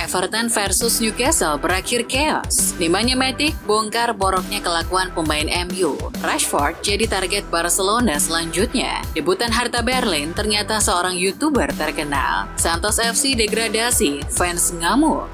Everton versus Newcastle berakhir chaos. Nemanja Matic bongkar boroknya kelakuan pemain MU. Rashford jadi target Barcelona selanjutnya. Debutan Hertha Berlin ternyata seorang YouTuber terkenal. Santos FC degradasi, fans ngamuk.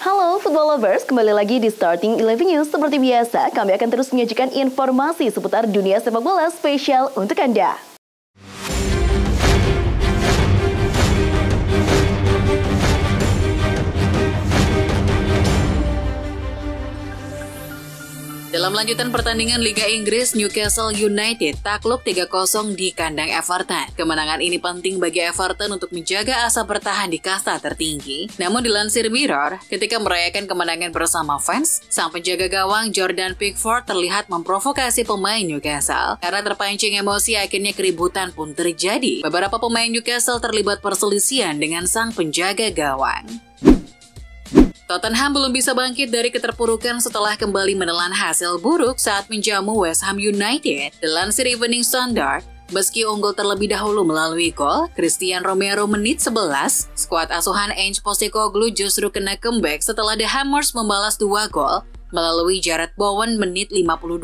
Halo Football Lovers, kembali lagi di Starting 11 News. Seperti biasa, kami akan terus menyajikan informasi seputar dunia sepak bola spesial untuk Anda. Dalam lanjutan pertandingan Liga Inggris, Newcastle United takluk 3-0 di kandang Everton. Kemenangan ini penting bagi Everton untuk menjaga asa bertahan di kasta tertinggi. Namun dilansir Mirror, ketika merayakan kemenangan bersama fans, sang penjaga gawang Jordan Pickford terlihat memprovokasi pemain Newcastle. Karena terpancing emosi, akhirnya keributan pun terjadi. Beberapa pemain Newcastle terlibat perselisihan dengan sang penjaga gawang. Tottenham belum bisa bangkit dari keterpurukan setelah kembali menelan hasil buruk saat menjamu West Ham United. Dilansir Evening Standard, meski unggul terlebih dahulu melalui gol, Christian Romero menit 11, skuad asuhan Ange Postecoglou justru kena comeback setelah The Hammers membalas 2 gol melalui Jarrod Bowen menit 52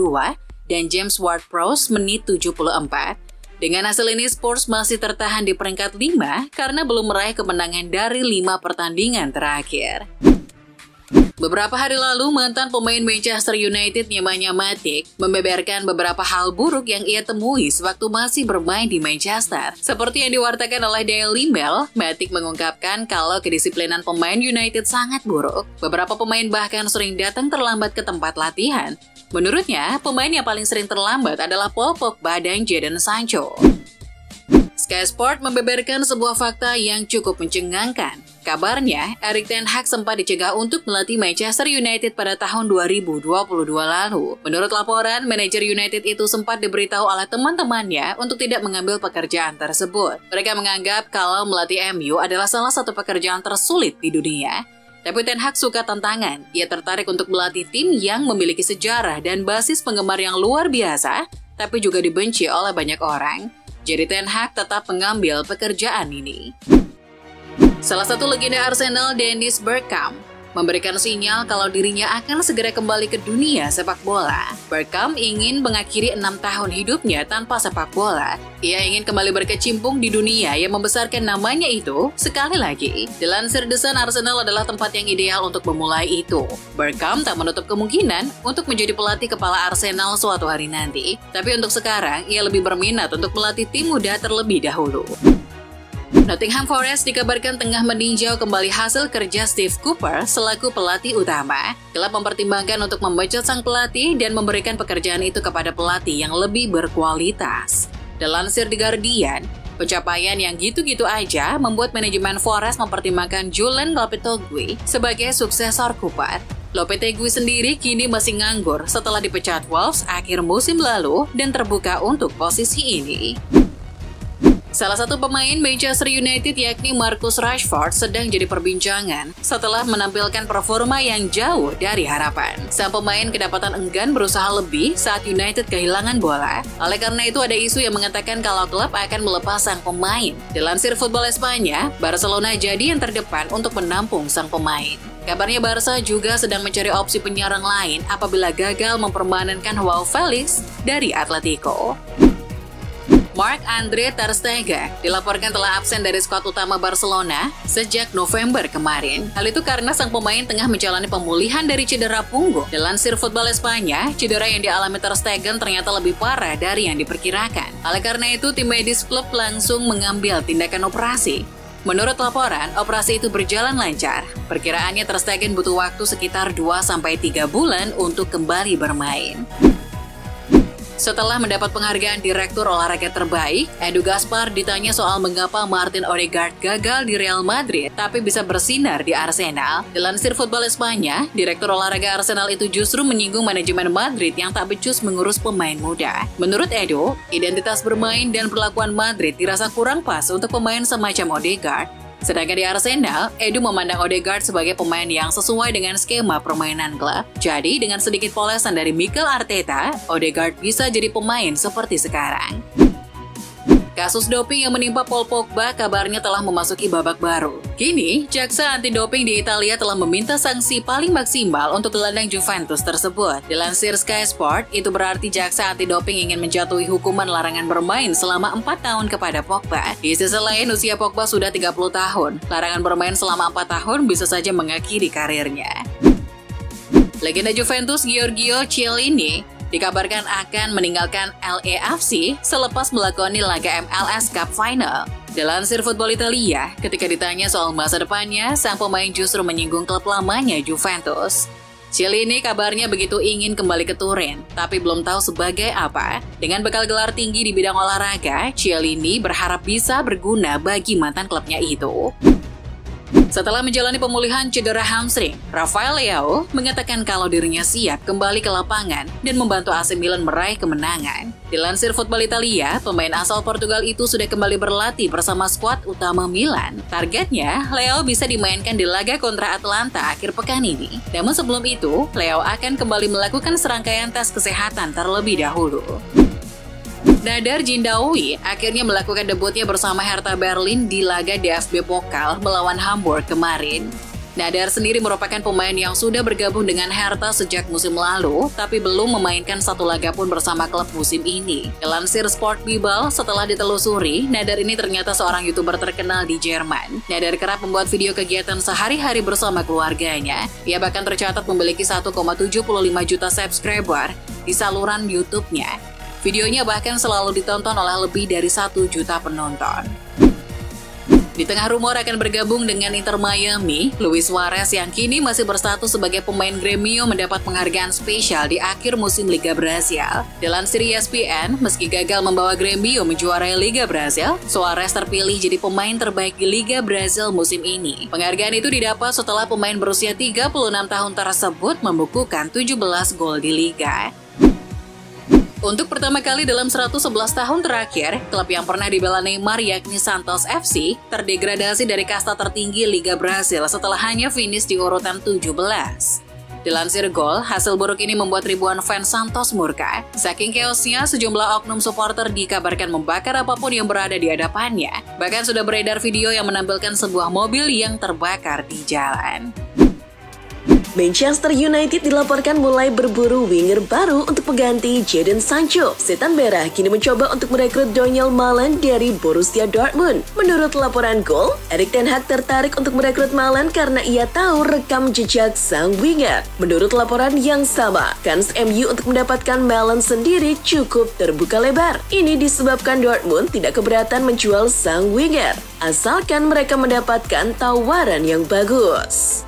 dan James Ward-Prowse menit 74. Dengan hasil ini, Spurs masih tertahan di peringkat 5 karena belum meraih kemenangan dari 5 pertandingan terakhir. Beberapa hari lalu, mantan pemain Manchester United Nemanja Matic membeberkan beberapa hal buruk yang ia temui sewaktu masih bermain di Manchester. Seperti yang diwartakan oleh Daily Mail, Matic mengungkapkan kalau kedisiplinan pemain United sangat buruk. Beberapa pemain bahkan sering datang terlambat ke tempat latihan. Menurutnya, pemain yang paling sering terlambat adalah Paul Pogba dan Jadon Sancho. Sky Sport membeberkan sebuah fakta yang cukup mencengangkan. Kabarnya, Erik ten Hag sempat dicegah untuk melatih Manchester United pada tahun 2022 lalu. Menurut laporan, manajer United itu sempat diberitahu oleh teman-temannya untuk tidak mengambil pekerjaan tersebut. Mereka menganggap kalau melatih MU adalah salah satu pekerjaan tersulit di dunia. Tapi Ten Hag suka tantangan. Ia tertarik untuk melatih tim yang memiliki sejarah dan basis penggemar yang luar biasa, tapi juga dibenci oleh banyak orang. Jadi Ten Hag tetap mengambil pekerjaan ini. Salah satu legenda Arsenal, Dennis Bergkamp, memberikan sinyal kalau dirinya akan segera kembali ke dunia sepak bola. Bergkamp ingin mengakhiri 6 tahun hidupnya tanpa sepak bola. Ia ingin kembali berkecimpung di dunia yang membesarkan namanya itu sekali lagi. Dilansir The Sun, Arsenal adalah tempat yang ideal untuk memulai itu. Bergkamp tak menutup kemungkinan untuk menjadi pelatih kepala Arsenal suatu hari nanti. Tapi untuk sekarang, ia lebih berminat untuk melatih tim muda terlebih dahulu. Nottingham Forest dikabarkan tengah meninjau kembali hasil kerja Steve Cooper selaku pelatih utama. Klub mempertimbangkan untuk memecat sang pelatih dan memberikan pekerjaan itu kepada pelatih yang lebih berkualitas. Dilansir The Guardian, pencapaian yang gitu-gitu aja membuat manajemen Forest mempertimbangkan Julen Lopetegui sebagai suksesor Cooper. Lopetegui sendiri kini masih nganggur setelah dipecat Wolves akhir musim lalu dan terbuka untuk posisi ini. Salah satu pemain Manchester United yakni Marcus Rashford sedang jadi perbincangan setelah menampilkan performa yang jauh dari harapan. Sang pemain kedapatan enggan berusaha lebih saat United kehilangan bola. Oleh karena itu ada isu yang mengatakan kalau klub akan melepas sang pemain. Dilansir Football Espanya, Barcelona jadi yang terdepan untuk menampung sang pemain. Kabarnya Barca juga sedang mencari opsi penyerang lain apabila gagal mempermanenkan Joao Felix dari Atletico. Marc-Andre ter Stegen dilaporkan telah absen dari skuad utama Barcelona sejak November kemarin. Hal itu karena sang pemain tengah menjalani pemulihan dari cedera punggung. Dilansir Football Espanya, cedera yang dialami ter Stegen ternyata lebih parah dari yang diperkirakan. Oleh karena itu, tim medis klub langsung mengambil tindakan operasi. Menurut laporan, operasi itu berjalan lancar. Perkiraannya ter Stegen butuh waktu sekitar 2-3 bulan untuk kembali bermain. Setelah mendapat penghargaan Direktur Olahraga Terbaik, Edu Gaspar ditanya soal mengapa Martin Odegaard gagal di Real Madrid tapi bisa bersinar di Arsenal. Dilansir Football Espanya, Direktur Olahraga Arsenal itu justru menyinggung manajemen Madrid yang tak becus mengurus pemain muda. Menurut Edu, identitas bermain dan perlakuan Madrid dirasa kurang pas untuk pemain semacam Odegaard. Sedangkan di Arsenal, Edu memandang Odegaard sebagai pemain yang sesuai dengan skema permainan klub. Jadi, dengan sedikit polesan dari Mikel Arteta, Odegaard bisa jadi pemain seperti sekarang. Kasus doping yang menimpa Paul Pogba kabarnya telah memasuki babak baru. Kini, jaksa anti-doping di Italia telah meminta sanksi paling maksimal untuk gelandang Juventus tersebut. Dilansir Sky Sport, itu berarti jaksa anti-doping ingin menjatuhi hukuman larangan bermain selama 4 tahun kepada Pogba. Di sisi lain, usia Pogba sudah 30 tahun. Larangan bermain selama 4 tahun bisa saja mengakhiri karirnya. Legenda Juventus Giorgio Chiellini dikabarkan akan meninggalkan LAFC selepas melakoni laga MLS Cup Final. Dilansir Football Italia, ketika ditanya soal masa depannya, sang pemain justru menyinggung klub lamanya Juventus. Chiellini kabarnya begitu ingin kembali ke Turin, tapi belum tahu sebagai apa. Dengan bekal gelar tinggi di bidang olahraga, Chiellini berharap bisa berguna bagi mantan klubnya itu. Setelah menjalani pemulihan cedera hamstring, Rafael Leao mengatakan kalau dirinya siap kembali ke lapangan dan membantu AC Milan meraih kemenangan. Dilansir Football Italia, pemain asal Portugal itu sudah kembali berlatih bersama skuad utama Milan. Targetnya, Leao bisa dimainkan di laga kontra Atlanta akhir pekan ini. Namun sebelum itu, Leao akan kembali melakukan serangkaian tes kesehatan terlebih dahulu. Nadar Jindawi akhirnya melakukan debutnya bersama Hertha Berlin di laga DFB Pokal melawan Hamburg kemarin. Nadar sendiri merupakan pemain yang sudah bergabung dengan Hertha sejak musim lalu, tapi belum memainkan satu laga pun bersama klub musim ini. Dilansir Sport Bible, setelah ditelusuri, Nadar ini ternyata seorang YouTuber terkenal di Jerman. Nadar kerap membuat video kegiatan sehari-hari bersama keluarganya. Ia bahkan tercatat memiliki 1,75 juta subscriber di saluran YouTube-nya. Videonya bahkan selalu ditonton oleh lebih dari 1 juta penonton. Di tengah rumor akan bergabung dengan Inter Miami, Luis Suarez yang kini masih berstatus sebagai pemain Gremio mendapat penghargaan spesial di akhir musim Liga Brasil. Dilansir ESPN, meski gagal membawa Gremio menjuarai Liga Brasil, Suarez terpilih jadi pemain terbaik di Liga Brasil musim ini. Penghargaan itu didapat setelah pemain berusia 36 tahun tersebut membukukan 17 gol di Liga. Untuk pertama kali dalam 111 tahun terakhir, klub yang pernah dibela Neymar yakni Santos FC terdegradasi dari kasta tertinggi Liga Brasil setelah hanya finish di urutan 17. Dilansir Gol, hasil buruk ini membuat ribuan fans Santos murka. Saking chaosnya, sejumlah oknum supporter dikabarkan membakar apapun yang berada di hadapannya. Bahkan sudah beredar video yang menampilkan sebuah mobil yang terbakar di jalan. Manchester United dilaporkan mulai berburu winger baru untuk mengganti Jadon Sancho. Setan Merah kini mencoba untuk merekrut Donyell Malen dari Borussia Dortmund. Menurut laporan Gol, Erik ten Hag tertarik untuk merekrut Malen karena ia tahu rekam jejak sang winger. Menurut laporan yang sama, kans MU untuk mendapatkan Malen sendiri cukup terbuka lebar. Ini disebabkan Dortmund tidak keberatan menjual sang winger, asalkan mereka mendapatkan tawaran yang bagus.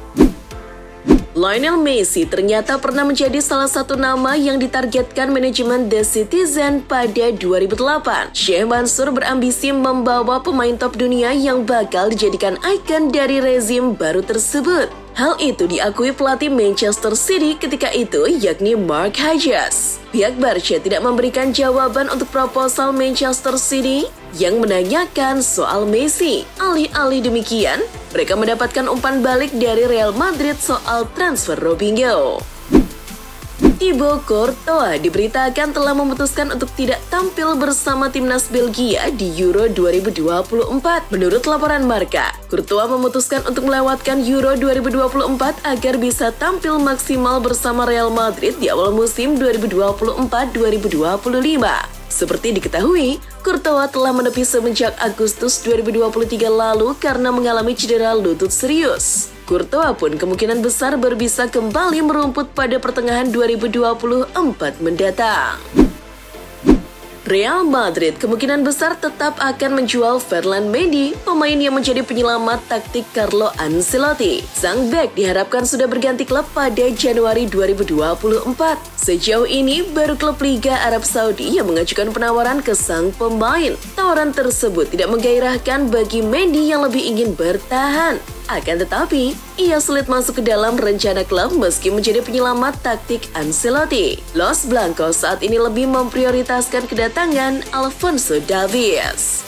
Lionel Messi ternyata pernah menjadi salah satu nama yang ditargetkan manajemen The Citizen pada 2008. Sheikh Mansour berambisi membawa pemain top dunia yang bakal dijadikan ikon dari rezim baru tersebut. Hal itu diakui pelatih Manchester City ketika itu, yakni Mark Hughes. Pihak Barca tidak memberikan jawaban untuk proposal Manchester City yang menanyakan soal Messi. Alih-alih demikian, mereka mendapatkan umpan balik dari Real Madrid soal transfer Robinho. Thibaut Courtois diberitakan telah memutuskan untuk tidak tampil bersama timnas Belgia di Euro 2024. Menurut laporan Marca, Courtois memutuskan untuk melewatkan Euro 2024 agar bisa tampil maksimal bersama Real Madrid di awal musim 2024-2025. Seperti diketahui, Courtois telah menepi semenjak Agustus 2023 lalu karena mengalami cedera lutut serius. Courtois pun kemungkinan besar baru bisa kembali merumput pada pertengahan 2024 mendatang. Real Madrid kemungkinan besar tetap akan menjual Ferland Mendy, pemain yang menjadi penyelamat taktik Carlo Ancelotti. Sang bek diharapkan sudah berganti klub pada Januari 2024. Sejauh ini, baru klub Liga Arab Saudi yang mengajukan penawaran ke sang pemain. Tawaran tersebut tidak menggairahkan bagi Mendy yang lebih ingin bertahan. Akan tetapi, ia sulit masuk ke dalam rencana klub meski menjadi penyelamat taktik Ancelotti. Los Blancos saat ini lebih memprioritaskan kedatangan Alphonso Davies.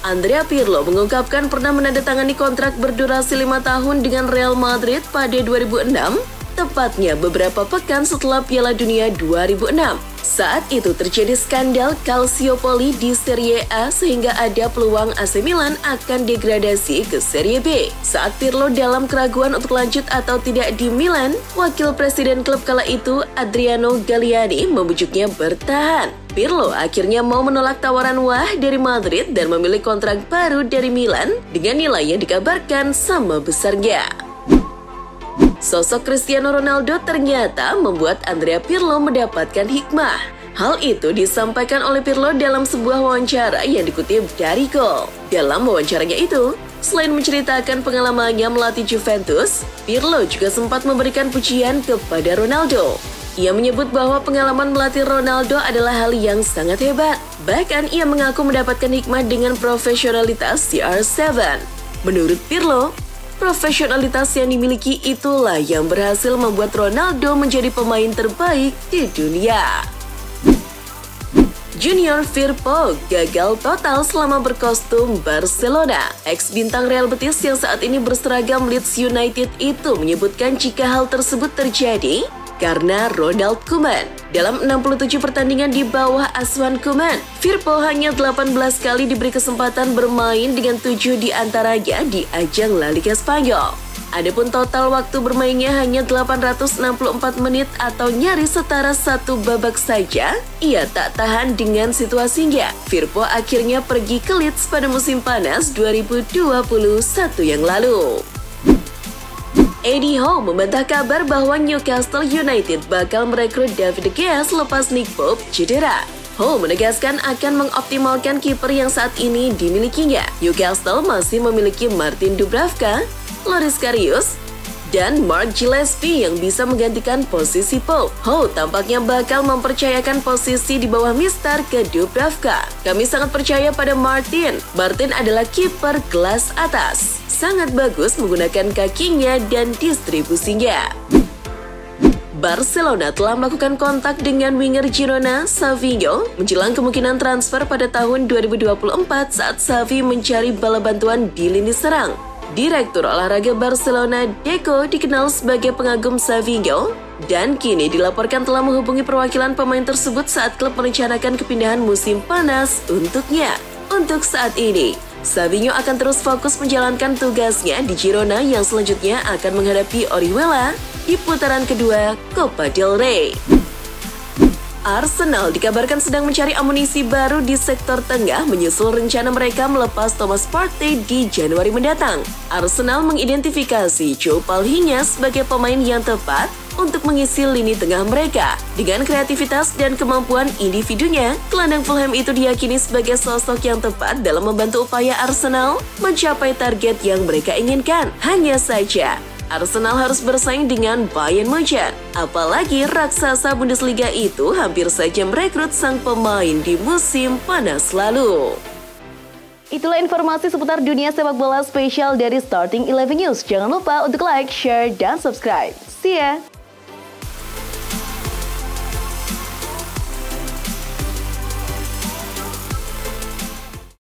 Andrea Pirlo mengungkapkan pernah menandatangani kontrak berdurasi 5 tahun dengan Real Madrid pada 2006, tepatnya beberapa pekan setelah Piala Dunia 2006. Saat itu terjadi skandal Calciopoli di Serie A sehingga ada peluang AC Milan akan degradasi ke Serie B. Saat Pirlo dalam keraguan untuk lanjut atau tidak di Milan, wakil presiden klub kala itu Adriano Galliani membujuknya bertahan. Pirlo akhirnya mau menolak tawaran wah dari Madrid dan memilih kontrak baru dari Milan dengan nilai yang dikabarkan sama besarnya. Sosok Cristiano Ronaldo ternyata membuat Andrea Pirlo mendapatkan hikmah. Hal itu disampaikan oleh Pirlo dalam sebuah wawancara yang dikutip dari Goal. Dalam wawancaranya itu, selain menceritakan pengalamannya melatih Juventus, Pirlo juga sempat memberikan pujian kepada Ronaldo. Ia menyebut bahwa pengalaman melatih Ronaldo adalah hal yang sangat hebat. Bahkan ia mengaku mendapatkan hikmah dengan profesionalitas CR7. Menurut Pirlo, profesionalitas yang dimiliki itulah yang berhasil membuat Ronaldo menjadi pemain terbaik di dunia. Junior Firpo gagal total selama berkostum Barcelona. Ex-bintang Real Betis yang saat ini berseragam Leeds United itu menyebutkan jika hal tersebut terjadi karena Ronald Koeman. Dalam 67 pertandingan di bawah asuhan Koeman, Firpo hanya 18 kali diberi kesempatan bermain dengan 7 diantaranya di ajang La Liga Spanyol. Adapun total waktu bermainnya hanya 864 menit atau nyaris setara satu babak saja. Ia tak tahan dengan situasinya. Firpo akhirnya pergi ke Leeds pada musim panas 2021 yang lalu. Eddie Howe membantah kabar bahwa Newcastle United bakal merekrut David De Gea selepas Nick Pope cedera. Howe menegaskan akan mengoptimalkan kiper yang saat ini dimilikinya. Newcastle masih memiliki Martin Dubravka, Loris Karius, dan Mark Gillespie yang bisa menggantikan posisi Pope. Howe tampaknya bakal mempercayakan posisi di bawah Mistar ke Dubravka. Kami sangat percaya pada Martin. Martin adalah kiper kelas atas. Sangat bagus menggunakan kakinya dan distribusinya. Barcelona telah melakukan kontak dengan winger Girona, Savinho, menjelang kemungkinan transfer pada tahun 2024 saat Xavi mencari bala bantuan di lini serang. Direktur olahraga Barcelona, Deco, dikenal sebagai pengagum Savinho, dan kini dilaporkan telah menghubungi perwakilan pemain tersebut saat klub merencanakan kepindahan musim panas untuknya. Untuk saat ini, Savinho akan terus fokus menjalankan tugasnya di Girona yang selanjutnya akan menghadapi Orihuela di putaran kedua Copa del Rey. Arsenal dikabarkan sedang mencari amunisi baru di sektor tengah menyusul rencana mereka melepas Thomas Partey di Januari mendatang. Arsenal mengidentifikasi Joe Palhinha sebagai pemain yang tepat untuk mengisi lini tengah mereka. Dengan kreativitas dan kemampuan individunya, gelandang Fulham itu diyakini sebagai sosok yang tepat dalam membantu upaya Arsenal mencapai target yang mereka inginkan. Hanya saja, Arsenal harus bersaing dengan Bayern Munchen. Apalagi raksasa Bundesliga itu hampir saja merekrut sang pemain di musim panas lalu. Itulah informasi seputar dunia sepak bola spesial dari Starting 11 News. Jangan lupa untuk like, share, dan subscribe. See ya!